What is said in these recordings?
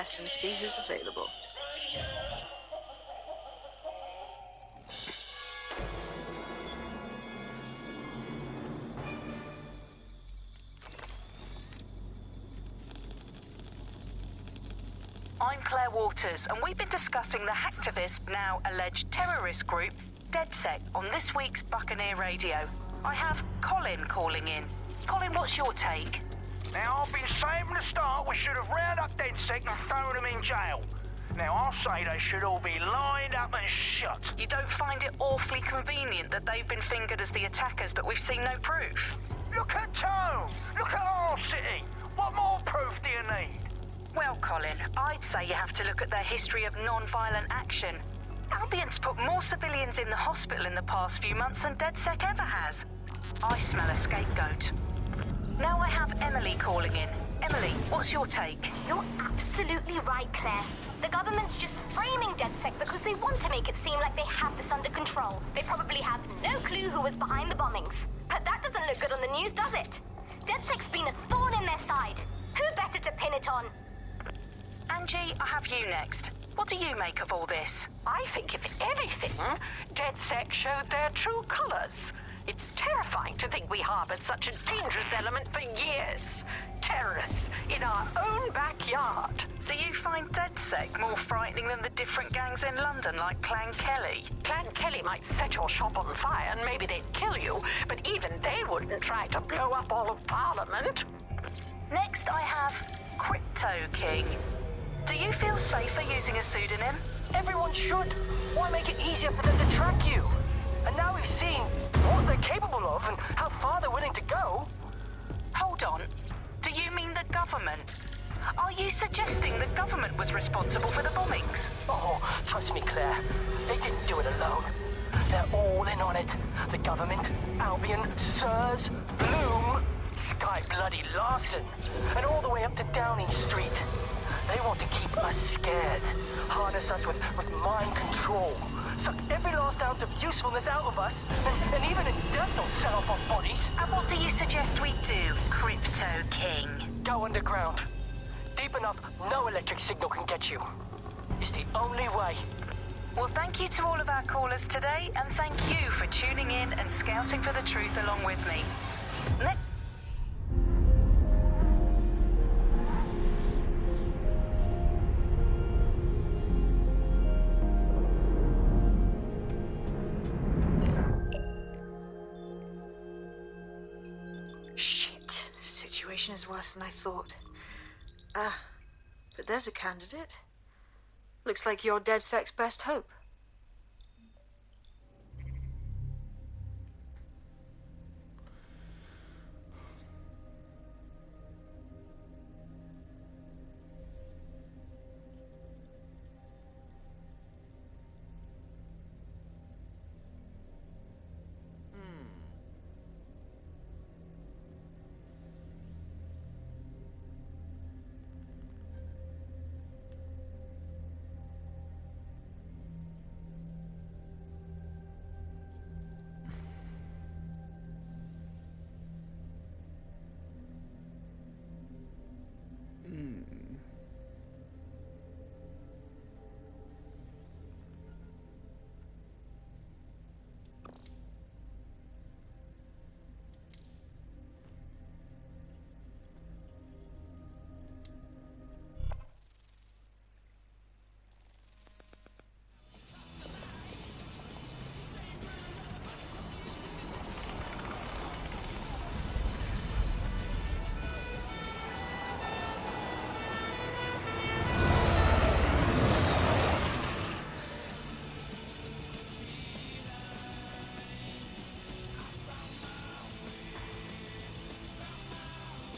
SOS and see who's available. I'm Claire Waters, and we've been discussing the hacktivist, now alleged terrorist group, Dedsec, on this week's Buccaneer Radio. I have Colin calling in. Colin, what's your take? Now, I've been saying from the start we should have rounded up Dedsec and thrown them in jail. Now, I'll say they should all be lined up and shot. You don't find it awfully convenient that they've been fingered as the attackers, but we've seen no proof? Look at Tone! Look at our city! What more proof do you need? Well, Colin, I'd say you have to look at their history of non-violent action. Albion's put more civilians in the hospital in the past few months than Dedsec ever has. I smell a scapegoat. Now I have Emily calling in. Emily, what's your take? You're absolutely right, Claire. The government's just framing Dedsec because they want to make it seem like they have this under control. They probably have no clue who was behind the bombings. But that doesn't look good on the news, does it? Dedsec's been a thorn in their side. Who better to pin it on? Angie, I have you next. What do you make of all this? I think, if anything, Dedsec showed their true colors. It's terrifying to think we harbored such a dangerous element for years. Terrorists in our own backyard. Do you find Dedsec more frightening than the different gangs in London, like Clan Kelly? Clan Kelly might set your shop on fire and maybe they'd kill you, but even they wouldn't try to blow up all of Parliament. Next, I have Crypto King. Do you feel safer using a pseudonym? Everyone should. Why make it easier for them to track you? And now we've seen what they're capable of and how far they're willing to go. Hold on. Do you mean the government? Are you suggesting the government was responsible for the bombings? Oh, trust me, Claire. They didn't do it alone. They're all in on it. The government, Albion, Sirs, Bloom, Sky Bloody Larson, and all the way up to Downing Street. They want to keep us scared, harness us with mind control, suck every last ounce of usefulness out of us, and even in death they'll set off our bodies. And what do you suggest we do, Crypto King? Go underground. Deep enough, no electric signal can get you. It's the only way. Well, thank you to all of our callers today, and thank you for tuning in and scouting for the truth along with me. Next. Shit. Situation is worse than I thought. But there's a candidate. Looks like you're Dedsec's best hope.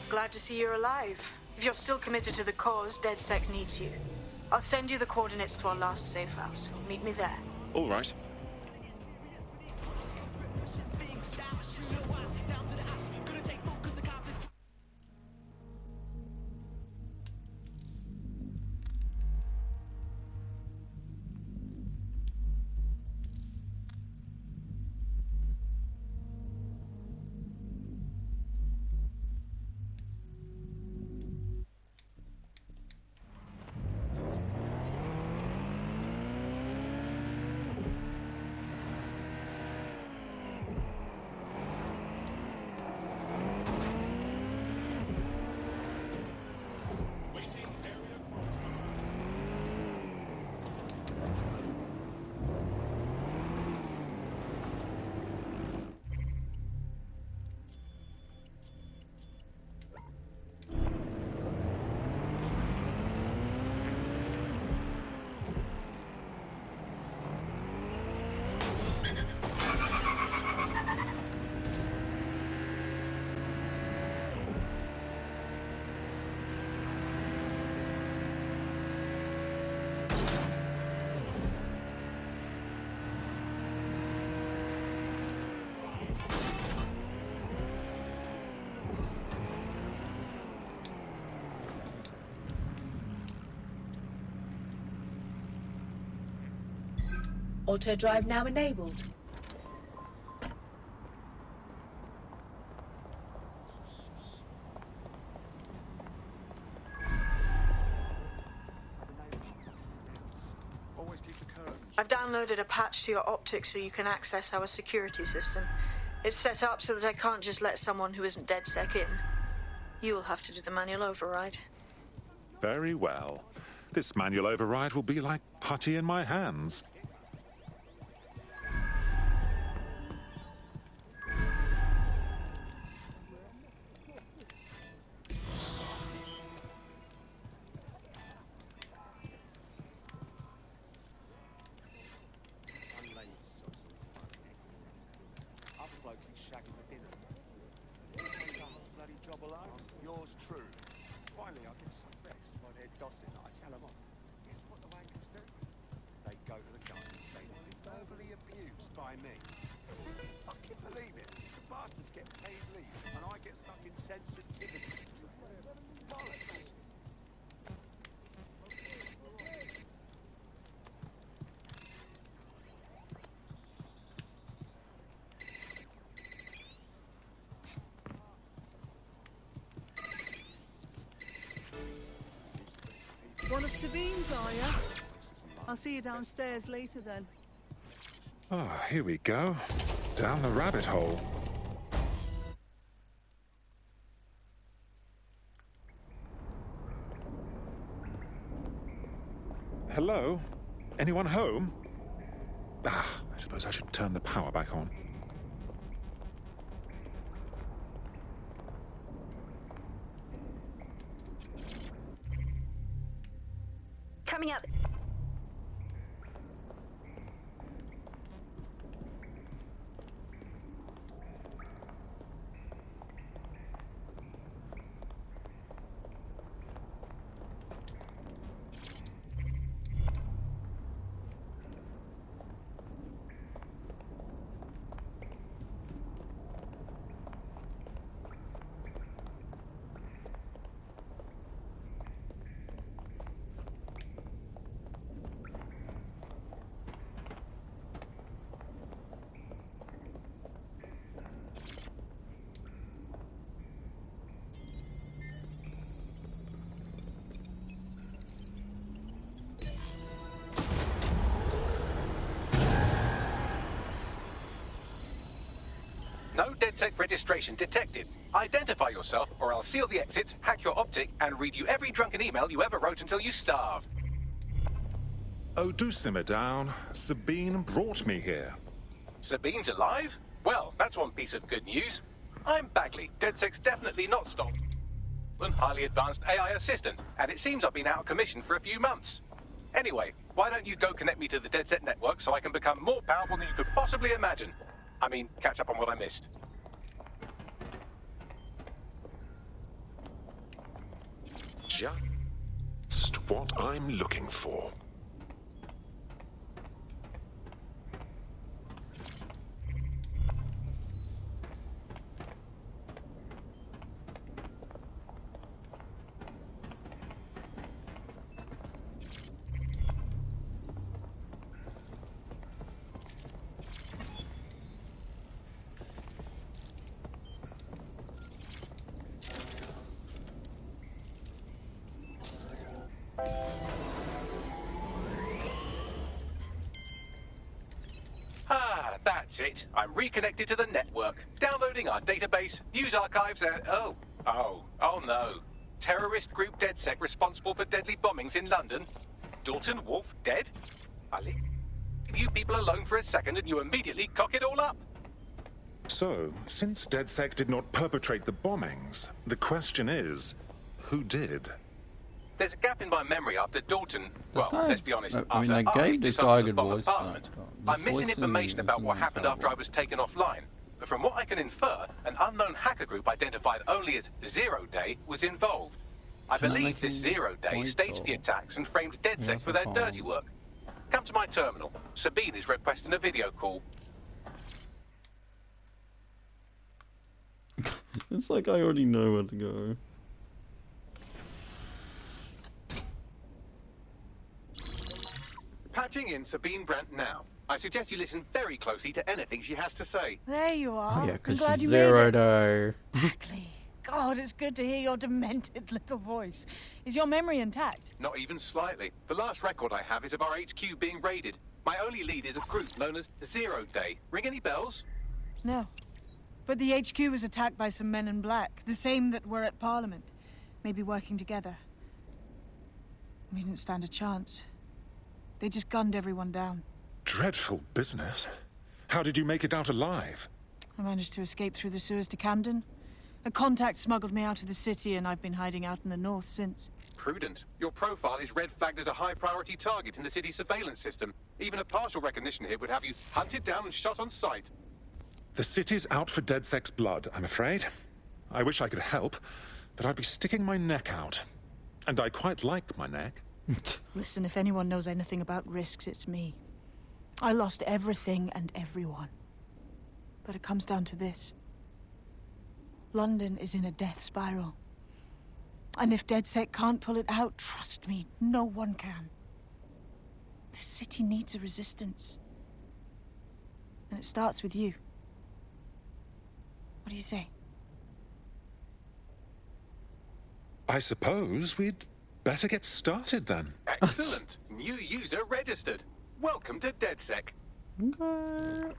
Glad to see you're alive. If you're still committed to the cause, Dedsec needs you. I'll send you the coordinates to our last safe house. Meet me there. All right. Auto drive now enabled. I've downloaded a patch to your optics so you can access our security system. It's set up so that I can't just let someone who isn't Dedsec in. You'll have to do the manual override. Very well. This manual override will be like putty in my hands. Yours true. Finally, I get so vexed by their gossip that I tell them off. Guess what the wankers do? They go to the guns and say they've been verbally abused by me. I can't believe it. The bastards get paid leave, and I get stuck in sensitivity. Bollocks. One of Sabine's, are you? I'll see you downstairs later then. Ah, here we go. Down the rabbit hole. Hello? Anyone home? Ah, I suppose I should turn the power back on. Coming up. No Dedsec registration detected. Identify yourself, or I'll seal the exits, hack your optic, and read you every drunken email you ever wrote until you starve. Oh, do simmer down. Sabine brought me here. Sabine's alive? Well, that's one piece of good news. I'm Bagley, Dedsec's definitely not stopped. An highly advanced AI assistant, and it seems I've been out of commission for a few months. Anyway, why don't you go connect me to the Dedsec network so I can become more powerful than you could possibly imagine? I mean, catch up on what I missed. Just what I'm looking for. That's it. I'm reconnected to the network, downloading our database, news archives, and oh no. Terrorist group Dedsec responsible for deadly bombings in London. Dalton Wolf dead? I leave you people alone for a second and you immediately cock it all up. So, since Dedsec did not perpetrate the bombings, the question is, who did? There's a gap in my memory after Dalton. Well, let's be honest. I mean, they gave this guy a good voice. I'm missing information about what happened after I was taken offline. But from what I can infer, an unknown hacker group identified only as Zero Day was involved. I believe this Zero Day staged the attacks and framed Dedsec for their dirty work. Come to my terminal. Sabine is requesting a video call. It's like I already know where to go. patching in Sabine Brandt now. I suggest you listen very closely to anything she has to say. There you are. Oh yeah, I'm because glad she's you made zero it. day. Bagley. God, it's good to hear your demented little voice. Is your memory intact? Not even slightly. The last record I have is of our HQ being raided. My only lead is a group known as 0 Day. Ring any bells? No. But the HQ was attacked by some men in black, the same that were at Parliament. Maybe working together. We didn't stand a chance. They just gunned everyone down. Dreadful business. How did you make it out alive? I managed to escape through the sewers to Camden. A contact smuggled me out of the city, and I've been hiding out in the north since. Prudent. Your profile is red flagged as a high-priority target in the city's surveillance system. Even a partial recognition here would have you hunted down and shot on sight. The city's out for Dedsec's blood, I'm afraid. I wish I could help, but I'd be sticking my neck out. And I quite like my neck. Listen, if anyone knows anything about risks, it's me. I lost everything and everyone. But it comes down to this. London is in a death spiral. And if Dedsec can't pull it out, trust me, no one can. The city needs a resistance. And it starts with you. What do you say? I suppose we'd better get started then. Excellent. New user registered. Welcome to Dedsec. Okay.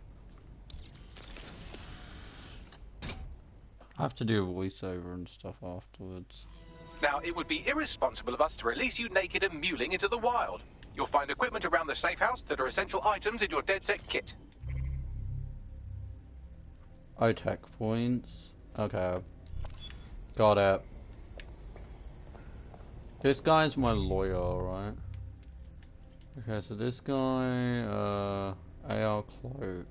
I have to do a voiceover and stuff afterwards. Now, it would be irresponsible of us to release you naked and mewling into the wild. You'll find equipment around the safe house that are essential items in your Dedsec kit. OTech points. Okay. Got it. This guy's my lawyer, right? Okay, so this guy, AR cloak.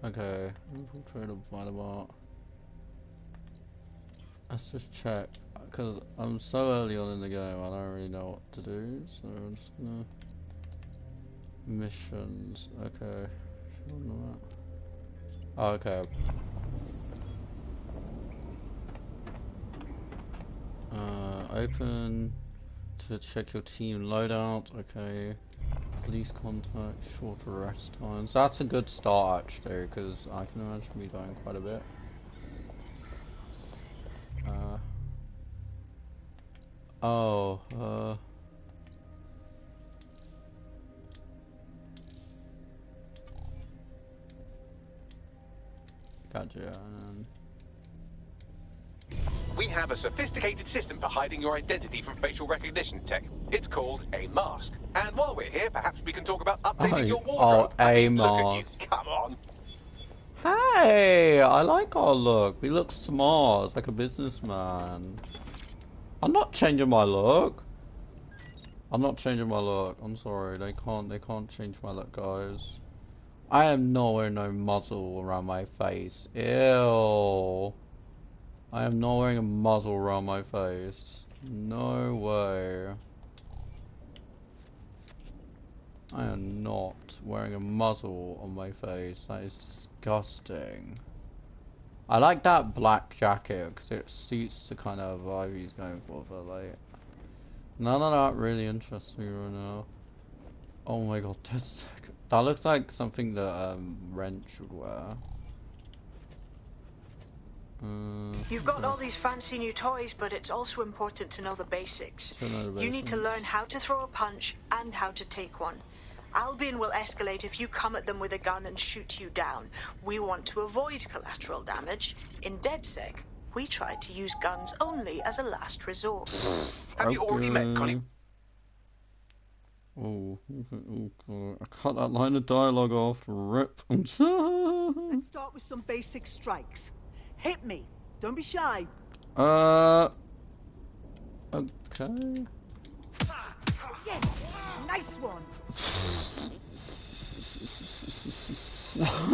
Okay, infiltrator Vitabar. Let's just check, because I'm so early on in the game, I don't really know what to do, so I'm just gonna... Missions, okay. Oh, okay. Open to check your team loadout, okay. Police contact, short arrest times. That's a good start actually, because I can imagine me dying quite a bit. Gotcha. We have a sophisticated system for hiding your identity from facial recognition tech. It's called a mask. And while we're here, perhaps we can talk about updating your wardrobe. A Look at mask. you. Come on. Hey, I like our look. We look smart. It's like a businessman. I'm not changing my look. I'm not changing my look. I'm sorry. They can't change my look, guys. I am not wearing no muzzle around my face. Ew. I am not wearing a muzzle around my face. No way. I am not wearing a muzzle on my face. That is disgusting. I like that black jacket because it suits the kind of vibe he's going for, but like, none of that really interests me right now. Oh my god, Dedsec. That looks like something that Wrench should wear. You've got all these fancy new toys, but it's also important to know the basics. You need to learn how to throw a punch and how to take one. Albion will escalate if you come at them with a gun and shoot you down. We want to avoid collateral damage. In Dedsec, we tried to use guns only as a last resort. Have you already met Connie? Oh, God. I cut that line of dialogue off. Rip. Let's start with some basic strikes. Hit me. Don't be shy. Okay. Yes! Nice one!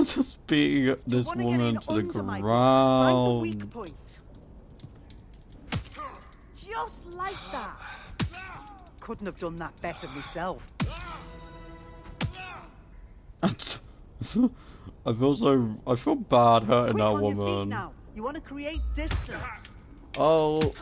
Just beating this woman to the Find the ground. weak point. Just like that. Couldn't have done that better myself. I feel bad hurting Quick that on your feet woman. now. You want to create distance. Oh.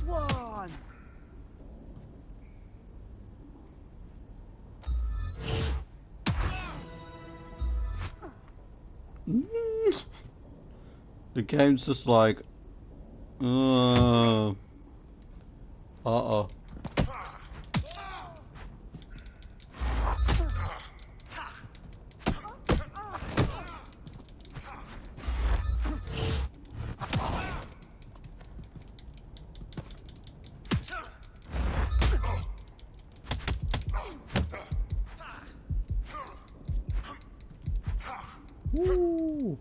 Nice one! The game's just like, uh-oh. Woo.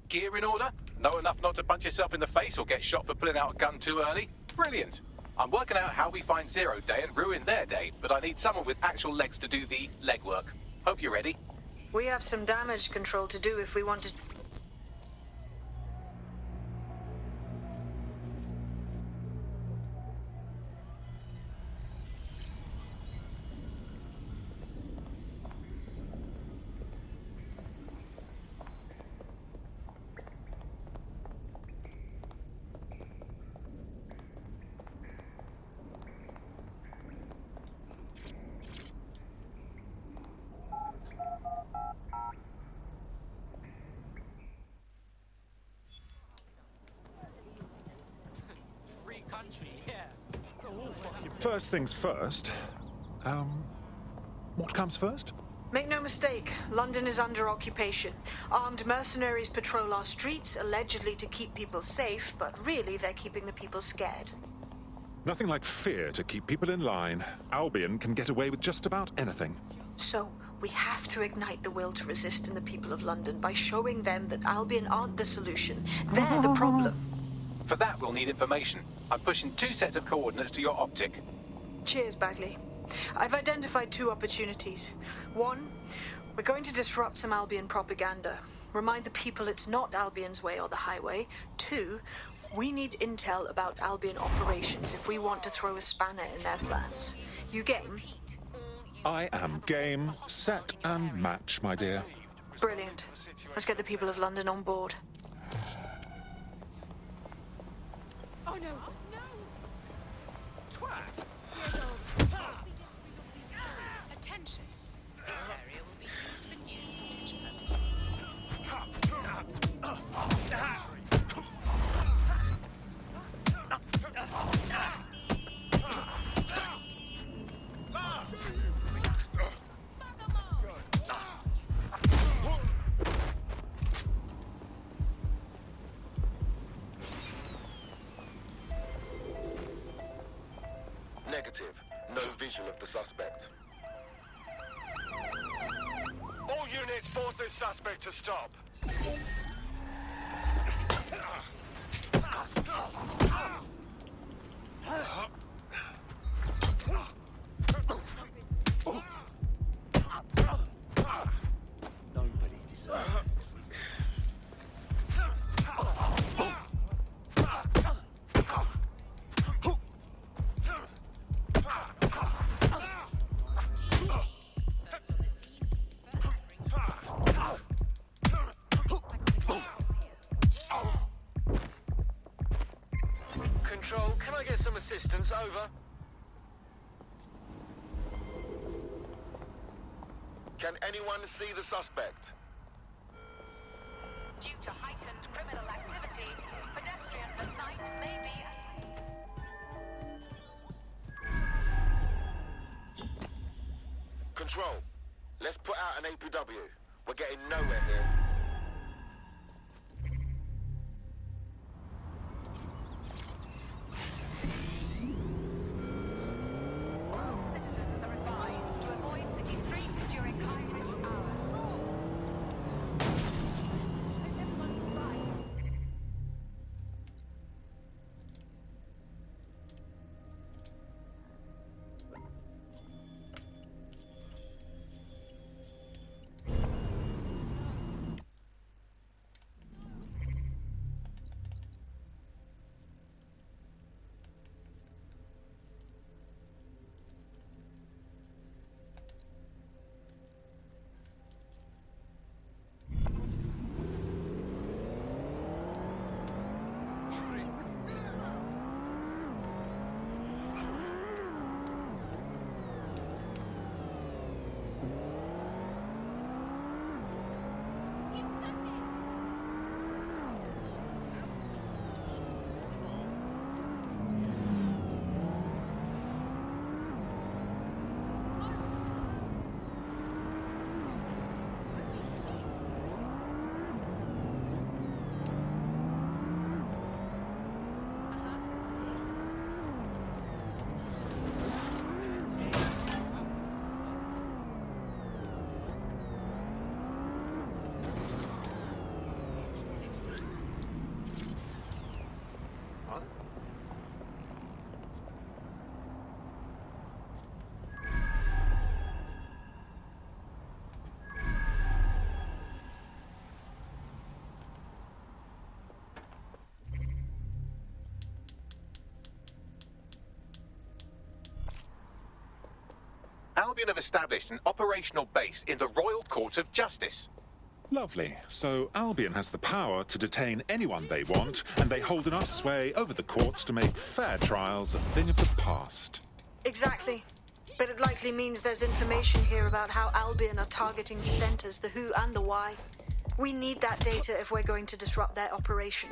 Gear in order? Know enough not to punch yourself in the face or get shot for pulling out a gun too early? Brilliant. I'm working out how we find Zero Day and ruin their day, but I need someone with actual legs to do the legwork. Hope you're ready. We have some damage control to do if we want to... First things first. What comes first? Make no mistake, London is under occupation. Armed mercenaries patrol our streets, allegedly to keep people safe, but really they're keeping the people scared. Nothing like fear to keep people in line. Albion can get away with just about anything. So, we have to ignite the will to resist in the people of London by showing them that Albion aren't the solution. They're the problem. For that, we'll need information. I'm pushing 2 sets of coordinates to your optic. Cheers, Bagley. I've identified 2 opportunities. 1, we're going to disrupt some Albion propaganda. Remind the people it's not Albion's way or the highway. 2, we need intel about Albion operations if we want to throw a spanner in their plans. You game? I am game, set, and match, my dear. Brilliant. Let's get the people of London on board. Oh no! Twat! Attention! This area will be used for news footage purposes. Negative. No visual of the suspect. All units force this suspect to stop. Nobody deserves it. Control, can I get some assistance? Over. Can anyone see the suspect? Due to heightened criminal activity, pedestrians at night may be... Control, let's put out an APW. We're getting nowhere here. Citizens are advised to avoid city streets during high-risk hours. Albion have established an operational base in the Royal Court of Justice. Lovely. So Albion has the power to detain anyone they want, and they hold enough sway over the courts to make fair trials a thing of the past. Exactly. But it likely means there's information here about how Albion are targeting dissenters, the who and the why. We need that data if we're going to disrupt their operation.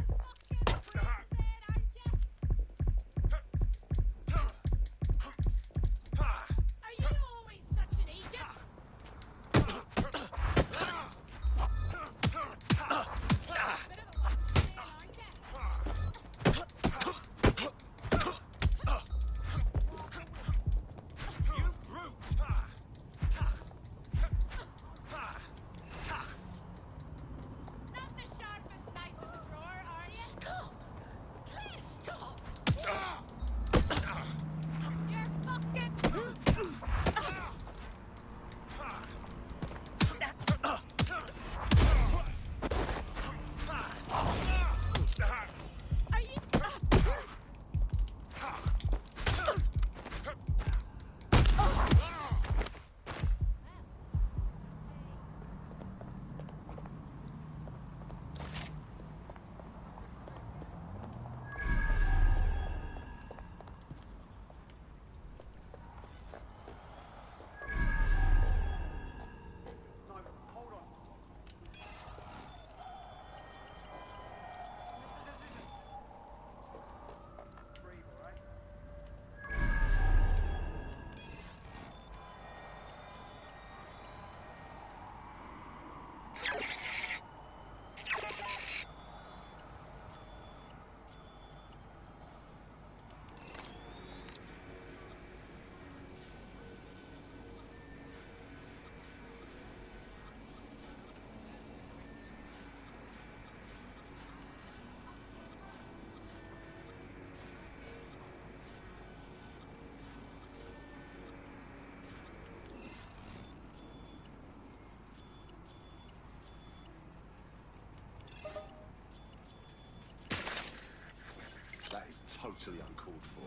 That is totally uncalled for.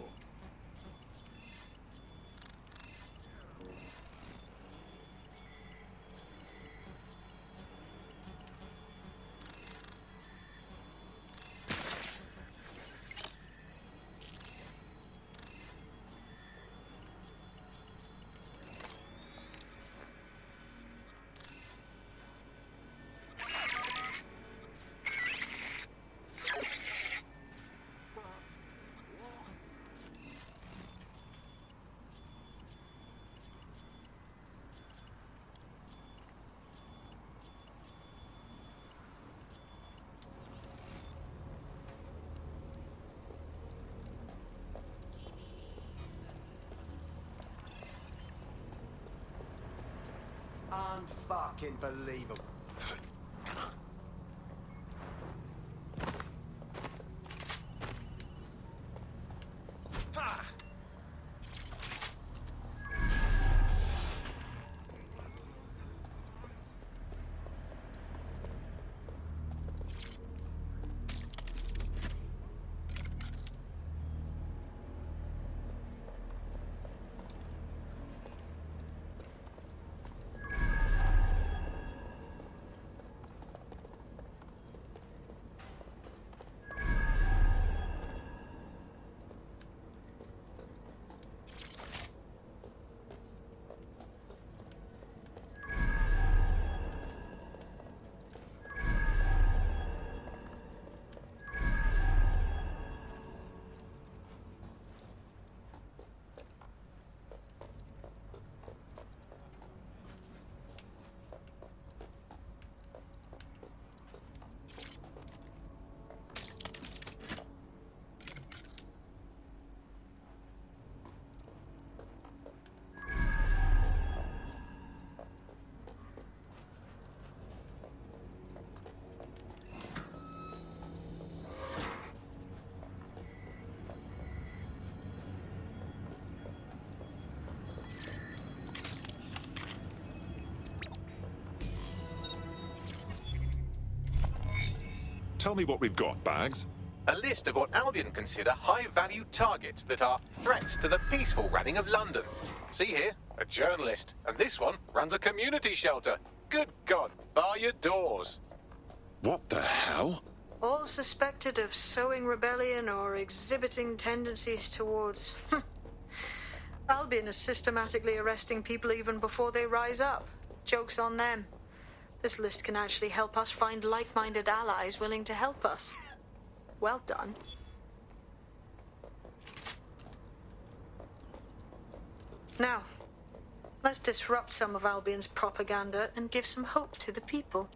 Unfucking believable. Tell me what we've got, Bags. A list of what Albion consider high-value targets that are threats to the peaceful running of London. See here, a journalist, and this one runs a community shelter. Good God, bar your doors. What the hell? All suspected of sowing rebellion or exhibiting tendencies towards... Albion is systematically arresting people even before they rise up. Joke's on them. This list can actually help us find like-minded allies willing to help us. Well done. Now, let's disrupt some of Albion's propaganda and give some hope to the people.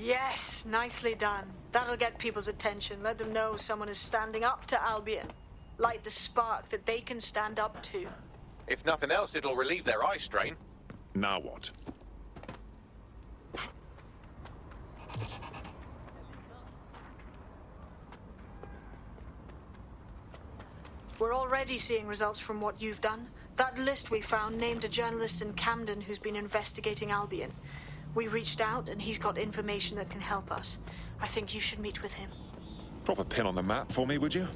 Yes, nicely done. That'll get people's attention. Let them know someone is standing up to Albion. Light the spark that they can stand up to. If nothing else, it'll relieve their eye strain. Now what? We're already seeing results from what you've done. That list we found named a journalist in Camden who's been investigating Albion. We reached out and he's got information that can help us. I think you should meet with him. Drop a pin on the map for me, would you?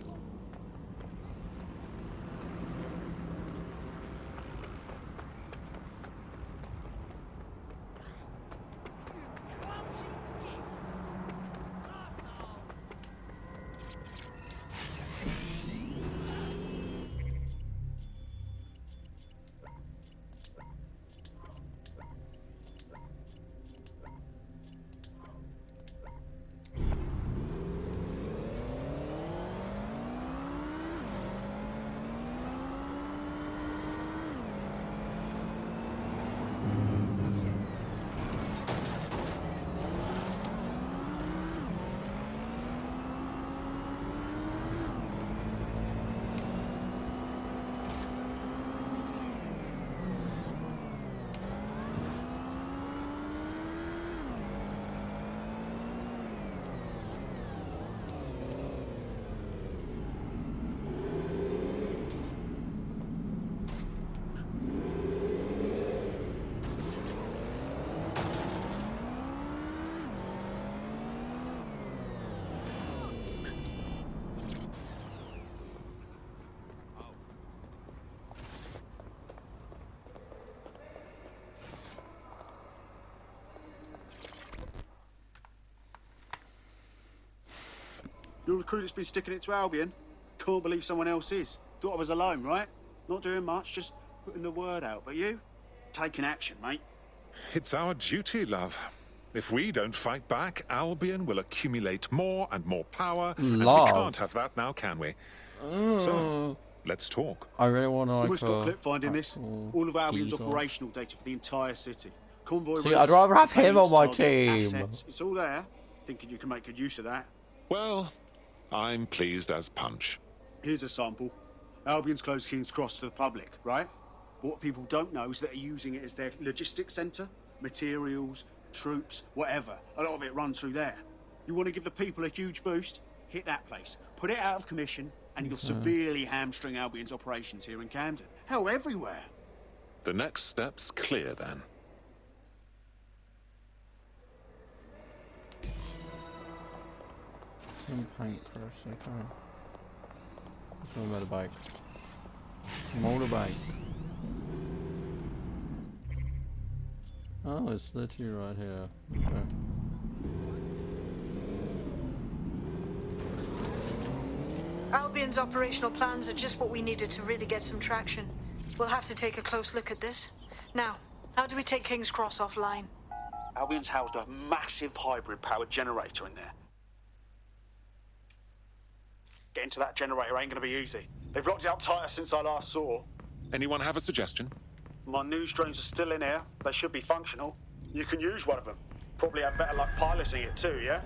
You're the crew that's been sticking it to Albion? Can't believe someone else is. Thought I was alone, right? Not doing much, just putting the word out. But you? Taking action, mate. It's our duty, love. If we don't fight back, Albion will accumulate more and more power, and we can't have that now, can we? So, let's talk. I really want to Almost got clip finding this. All of Albion's teaser. operational data for the entire city. Convoy See, routes, I'd rather have him on my targets, team. assets. It's all there. Thinking you can make good use of that. Well, I'm pleased as punch. Here's a sample. Albion's closed King's Cross to the public, right? What people don't know is that they're using it as their logistics centre. Materials, troops, whatever. A lot of it runs through there. You want to give the people a huge boost? Hit that place. Put it out of commission, and you'll severely hamstring Albion's operations here in Camden. Hell, everywhere. The next step's clear, then. Paint first, okay. Let's go motorbike. Motorbike. Oh, it's literally right here. Okay. Albion's operational plans are just what we needed to really get some traction. We'll have to take a close look at this. Now, how do we take King's Cross offline? Albion's housed a massive hybrid-powered generator in there. Getting to that generator ain't gonna be easy. They've locked it up tighter since I last saw. Anyone have a suggestion? My news drones are still in here. They should be functional. You can use one of them. Probably have better luck piloting it too, yeah?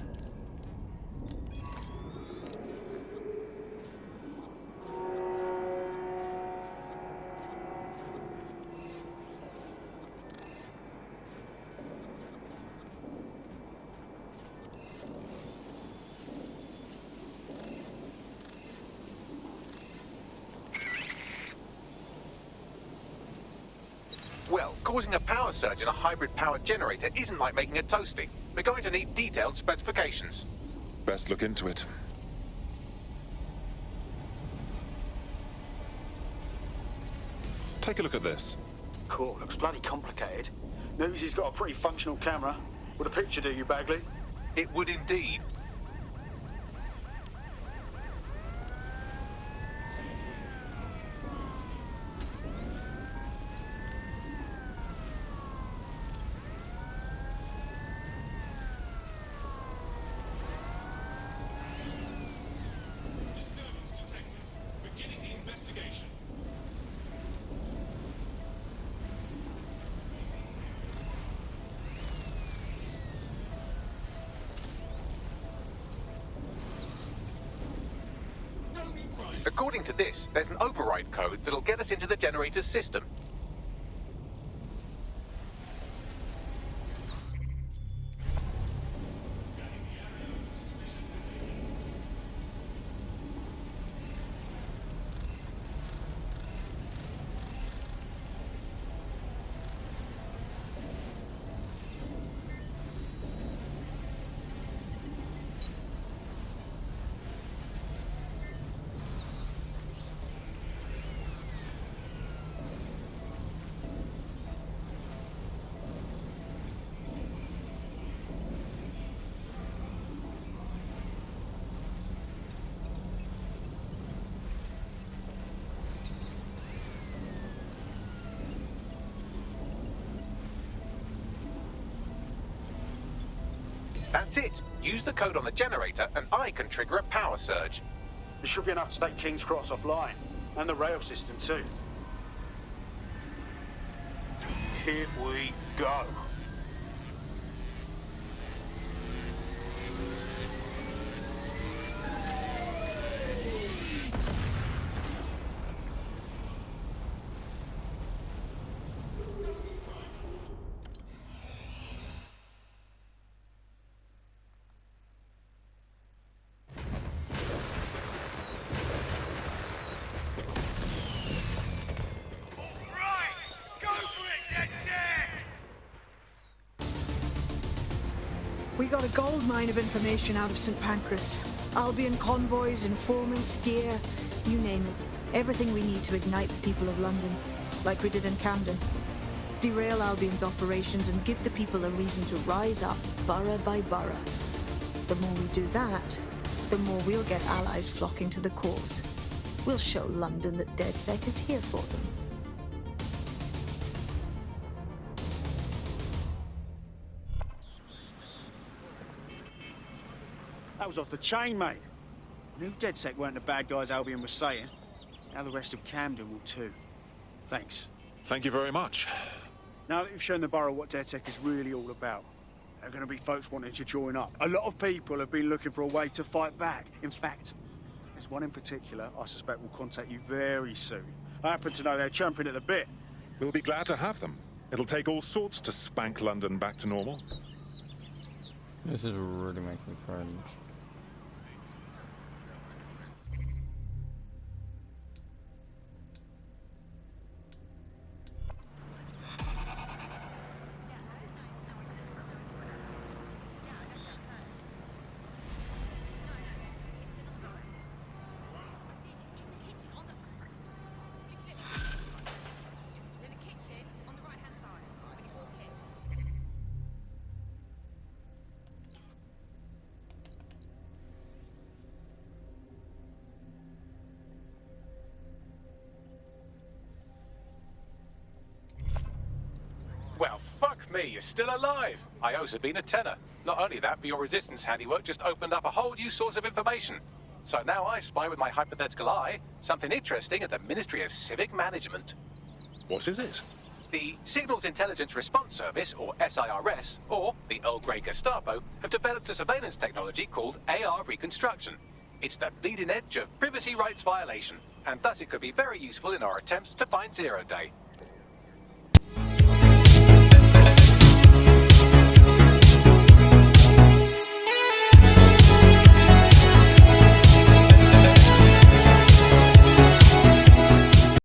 Well, causing a power surge in a hybrid-powered generator isn't like making a toasty. We're going to need detailed specifications. Best look into it. Take a look at this. Cool, looks bloody complicated. Newsy's got a pretty functional camera. Would a picture do you, Bagley? It would indeed. According to this, there's an override code that'll get us into the generator's system. That's it. Use the code on the generator and I can trigger a power surge. There should be enough to take King's Cross offline. And the rail system too. Here we go. We got a gold mine of information out of St. Pancras. Albion convoys, informants, gear, you name it. Everything we need to ignite the people of London, like we did in Camden. Derail Albion's operations and give the people a reason to rise up, borough by borough. The more we do that, the more we'll get allies flocking to the cause. We'll show London that Dedsec is here for them. That was off the chain, mate. I knew Dedsec weren't the bad guys Albion was saying. Now the rest of Camden will too. Thanks. Thank you very much. Now that you've shown the borough what Dedsec is really all about, there are going to be folks wanting to join up. A lot of people have been looking for a way to fight back. In fact, there's one in particular I suspect will contact you very soon. I happen to know they're champing at the bit. We'll be glad to have them. It'll take all sorts to spank London back to normal. This is really making me cringe. Well, fuck me, you're still alive. I owes have been a tenner. Not only that, but your resistance handiwork just opened up a whole new source of information. So now I spy with my hypothetical eye something interesting at the Ministry of Civic Management. What is it? The Signals Intelligence Response Service, or SIRS, or the Earl Grey Gestapo, have developed a surveillance technology called AR Reconstruction. It's the bleeding edge of privacy rights violation, and thus it could be very useful in our attempts to find Zero Day.